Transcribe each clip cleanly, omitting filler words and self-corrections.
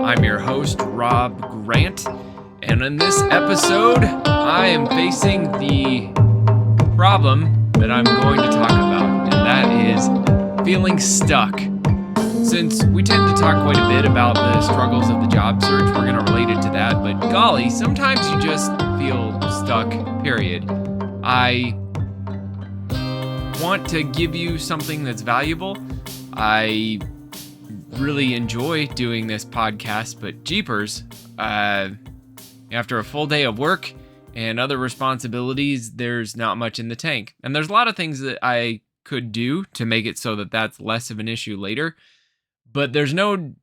I'm your host, Rob Grant, and in this episode, I am facing the problem that I'm going to talk about, and that is feeling stuck. Since we tend to talk quite a bit about the struggles of the job search, we're going to relate it to that, but golly, sometimes you just feel stuck, period. I want to give you something that's valuable. I really enjoy doing this podcast, but jeepers, after a full day of work and other responsibilities, there's not much in the tank. And there's a lot of things that I could do to make it so that that's less of an issue later. But there's no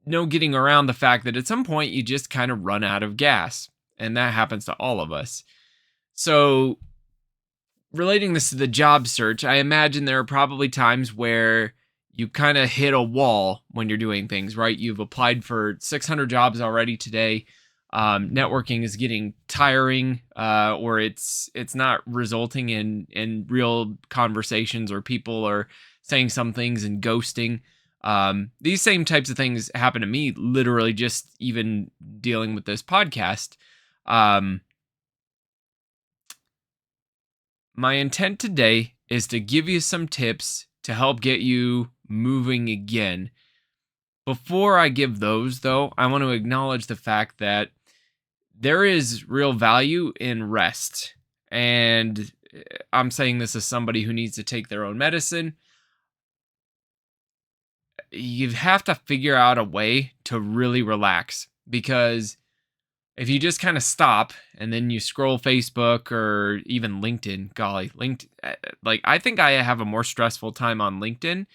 getting around the fact that at some point you just kind of run out of gas. And that happens to all of us. So relating this to the job search, I imagine there are probably times where you kind of hit a wall when you're doing things, right? You've applied for 600 jobs already today. Networking is getting tiring, or it's not resulting in real conversations, or people are saying some things and ghosting. These same types of things happen to me, literally just even dealing with this podcast. My intent today is to give you some tips to help get you moving again. Before I give those, though, I want to acknowledge the fact that there is real value in rest. And I'm saying this as somebody who needs to take their own medicine. You have to figure out a way to really relax, because if you just kind of stop and then you scroll Facebook or even LinkedIn, golly, I think I have a more stressful time on LinkedIn,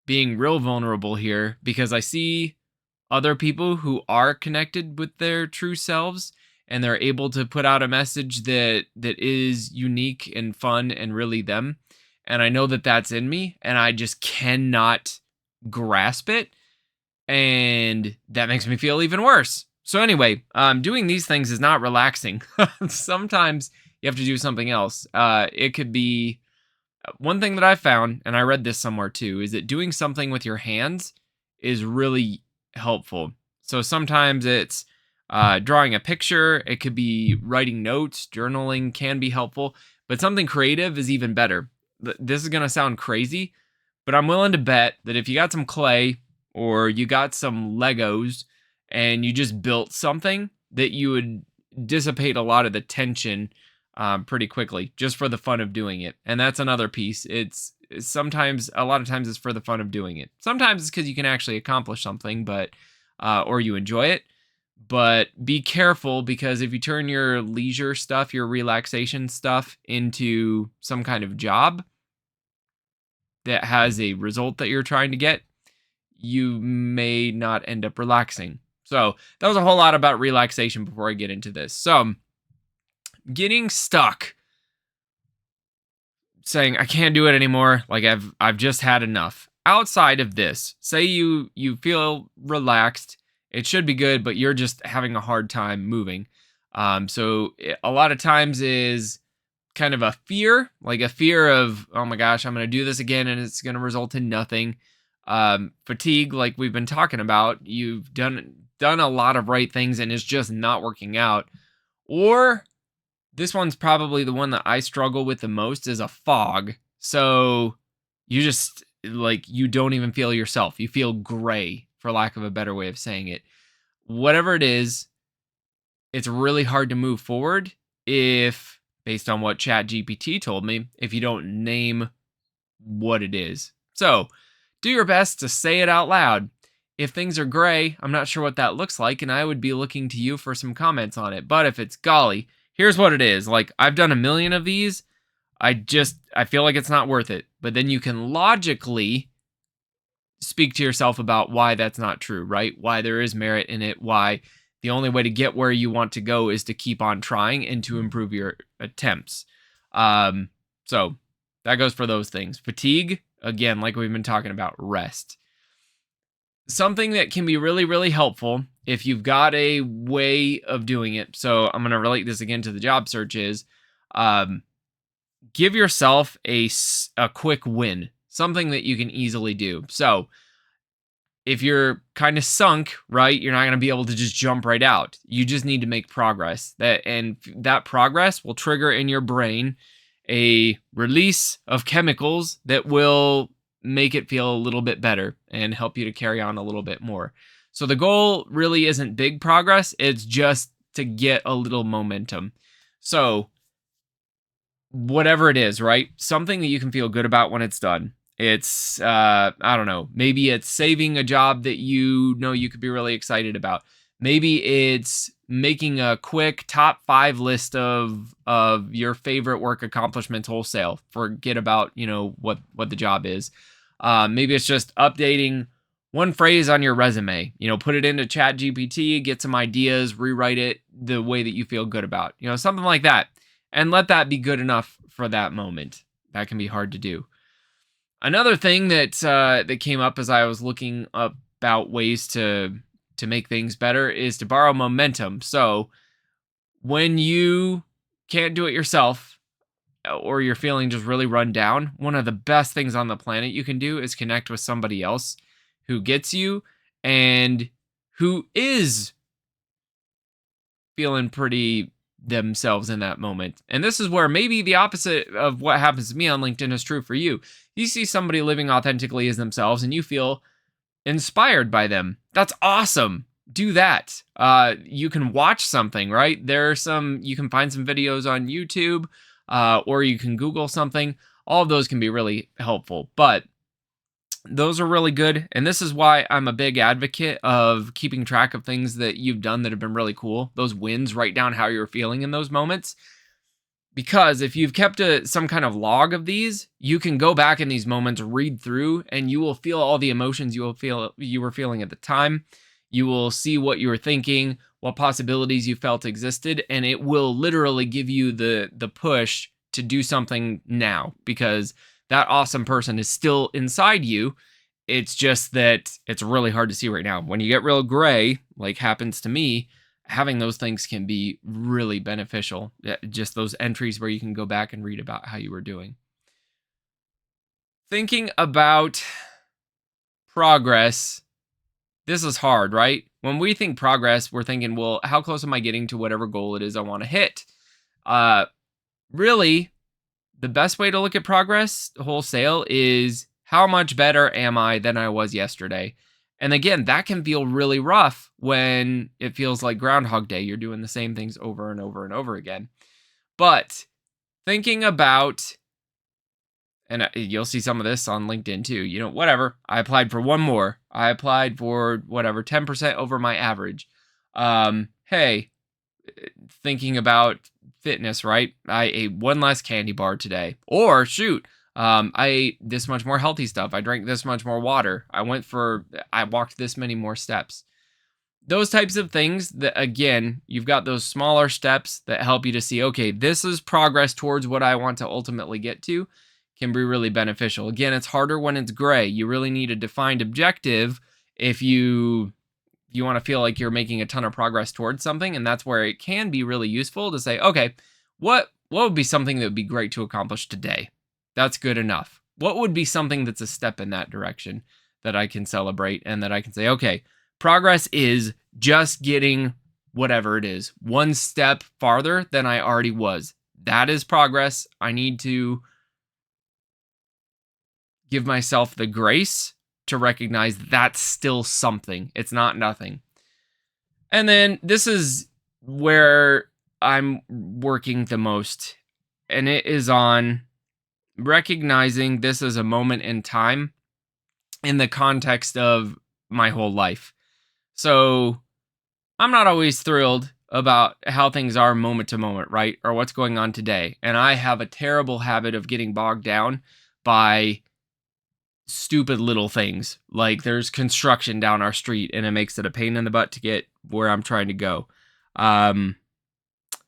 being real vulnerable here, because I see other people who are connected with their true selves and they're able to put out a message that is unique and fun and really them. And I know that that's in me, and I just cannot grasp it. And that makes me feel even worse. So anyway, doing these things is not relaxing. Sometimes you have to do something else. It could be one thing that I found, and I read this somewhere too, is that doing something with your hands is really helpful. So sometimes it's drawing a picture. It could be writing notes. Journaling can be helpful, but something creative is even better. This is going to sound crazy, but I'm willing to bet that if you got some clay or you got some Legos and you just built something, that you would dissipate a lot of the tension pretty quickly, just for the fun of doing it. And that's another piece. It's sometimes, a lot of times it's for the fun of doing it. Sometimes it's because you can actually accomplish something, but or you enjoy it. But be careful, because if you turn your leisure stuff, your relaxation stuff, into some kind of job that has a result that you're trying to get, you may not end up relaxing. So that was a whole lot about relaxation before I get into this. So getting stuck, saying I can't do it anymore, like I've just had enough. Outside of this, say you feel relaxed, it should be good, but you're just having a hard time moving. So a lot of times is kind of a fear of, oh my gosh, I'm going to do this again and it's going to result in nothing. Fatigue, like we've been talking about, you've done a lot of right things and it's just not working out. Or this one's probably the one that I struggle with the most, is a fog. So you just, you don't even feel yourself. You feel gray, for lack of a better way of saying it. Whatever it is, it's really hard to move forward if, based on what ChatGPT told me, if you don't name what it is. So do your best to say it out loud. If things are gray, I'm not sure what that looks like, and I would be looking to you for some comments on it. But if it's golly, here's what it is. I've done a million of these. I feel like it's not worth it. But then you can logically speak to yourself about why that's not true, right? Why there is merit in it, why the only way to get where you want to go is to keep on trying and to improve your attempts. So that goes for those things. Fatigue, again, like we've been talking about, rest. Something that can be really, really helpful if you've got a way of doing it. So I'm going to relate this again to the job search is, give yourself a quick win, something that you can easily do. So if you're kind of sunk, right, you're not going to be able to just jump right out. You just need to make progress. That progress will trigger in your brain a release of chemicals that will make it feel a little bit better and help you to carry on a little bit more. So the goal really isn't big progress, it's just to get a little momentum. So whatever it is, right? Something that you can feel good about when it's done. It's I don't know, maybe it's saving a job that you know you could be really excited about. Maybe it's making a quick top 5 list of your favorite work accomplishments wholesale. Forget about, what the job is. Maybe it's just updating one phrase on your resume. Put it into Chat GPT, get some ideas, rewrite it the way that you feel good about. Something like that. And let that be good enough for that moment. That can be hard to do. Another thing that came up as I was looking about ways to make things better is to borrow momentum. So when you can't do it yourself or you're feeling just really run down, one of the best things on the planet you can do is connect with somebody else who gets you and who is feeling pretty themselves in that moment. And this is where maybe the opposite of what happens to me on LinkedIn is true for you. You see somebody living authentically as themselves and you feel inspired by them. That's awesome. Do that. You can watch something, right? You can find some videos on YouTube, or you can Google something. All of those can be really helpful, but those are really good. And this is why I'm a big advocate of keeping track of things that you've done that have been really cool. Those wins, write down how you're feeling in those moments. Because if you've kept some kind of log of these, you can go back in these moments, read through, and you will feel all the emotions you were feeling at the time. You will see what you were thinking, what possibilities you felt existed, and it will literally give you the push to do something now, because that awesome person is still inside you. It's just that it's really hard to see right now. When you get real gray, like happens to me, having those things can be really beneficial. Just those entries where you can go back and read about how you were doing. Thinking about progress, this is hard, right? When we think progress, we're thinking, well, how close am I getting to whatever goal it is I want to hit? Really, the best way to look at progress wholesale is how much better am I than I was yesterday? And again, that can feel really rough when it feels like Groundhog Day. You're doing the same things over and over and over again. But thinking about, and you'll see some of this on LinkedIn too, whatever. I applied for one more. I applied for whatever, 10% over my average. Hey, thinking about fitness, right? I ate one less candy bar today. Or shoot, I ate this much more healthy stuff. I drank this much more water. I walked this many more steps. Those types of things that, again, you've got those smaller steps that help you to see, okay, this is progress towards what I want to ultimately get to, can be really beneficial. Again, it's harder when it's gray. You really need a defined objective if you want to feel like you're making a ton of progress towards something. And that's where it can be really useful to say, okay, what would be something that would be great to accomplish today? That's good enough. What would be something that's a step in that direction that I can celebrate and that I can say, okay, progress is just getting whatever it is, one step farther than I already was. That is progress. I need to give myself the grace to recognize that's still something. It's not nothing. And then this is where I'm working the most, and it is on recognizing this as a moment in time in the context of my whole life. So I'm not always thrilled about how things are moment to moment, right? Or what's going on today. And I have a terrible habit of getting bogged down by stupid little things. Like there's construction down our street and it makes it a pain in the butt to get where I'm trying to go.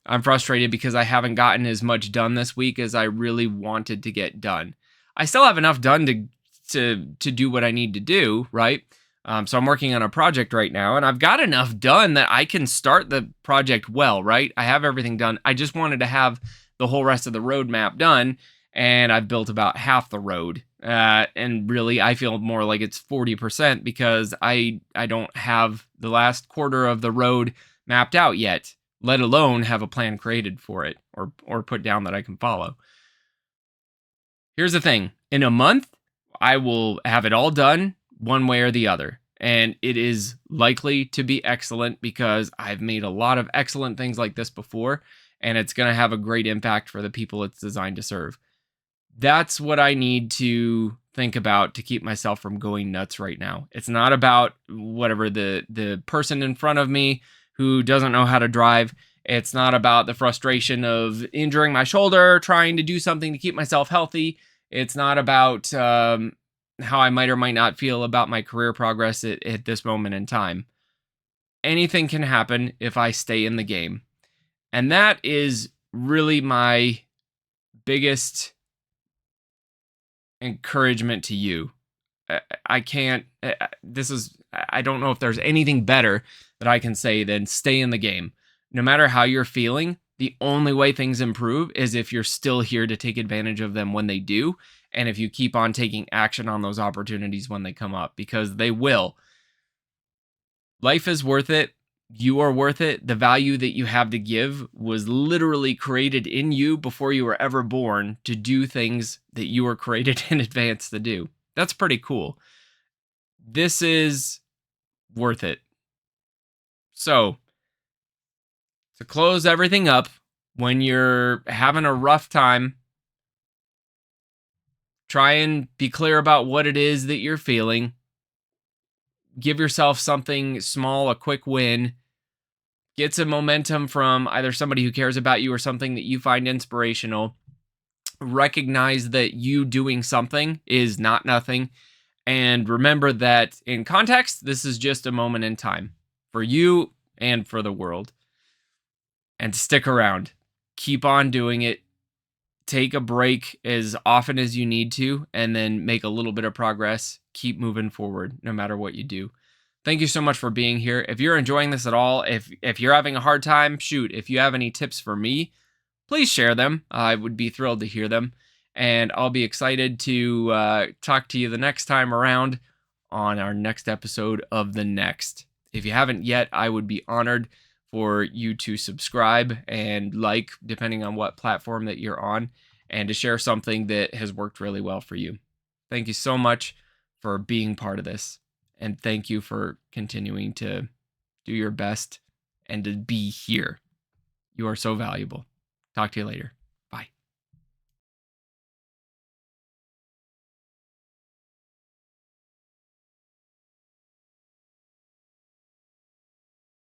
I'm frustrated because I haven't gotten as much done this week as I really wanted to get done. I still have enough done to do what I need to do, right? So I'm working on a project right now, and I've got enough done that I can start the project well, right? I have everything done. I just wanted to have the whole rest of the roadmap done, and I've built about half the road. And really, I feel more like it's 40% because I don't have the last quarter of the road mapped out yet, let alone have a plan created for it or put down that I can follow. Here's the thing. In a month, I will have it all done one way or the other. And it is likely to be excellent because I've made a lot of excellent things like this before, and it's going to have a great impact for the people it's designed to serve. That's what I need to think about to keep myself from going nuts right now. It's not about whatever the person in front of me who doesn't know how to drive. It's not about the frustration of injuring my shoulder, trying to do something to keep myself healthy. It's not about how I might or might not feel about my career progress at this moment in time. Anything can happen if I stay in the game. And that is really my biggest encouragement to you. I can't, this is, I don't know if there's anything better that I can say than stay in the game. No matter how you're feeling, the only way things improve is if you're still here to take advantage of them when they do. And if you keep on taking action on those opportunities when they come up, because they will. Life is worth it. You are worth it. The value that you have to give was literally created in you before you were ever born to do things that you were created in advance to do. That's pretty cool. This is worth it. So, to close everything up, when you're having a rough time, try and be clear about what it is that you're feeling. Give yourself something small, a quick win. Get some momentum from either somebody who cares about you or something that you find inspirational. Recognize that you doing something is not nothing. And remember that in context, this is just a moment in time for you and for the world. And stick around. Keep on doing it. Take a break as often as you need to, and then make a little bit of progress. Keep moving forward no matter what you do. Thank you so much for being here. If you're enjoying this at all, if you're having a hard time, shoot, if you have any tips for me, please share them. I would be thrilled to hear them. And I'll be excited to talk to you the next time around on our next episode of The Next. If you haven't yet, I would be honored for you to subscribe and like, depending on what platform that you're on, and to share something that has worked really well for you. Thank you so much for being part of this. And thank you for continuing to do your best and to be here. You are so valuable. Talk to you later.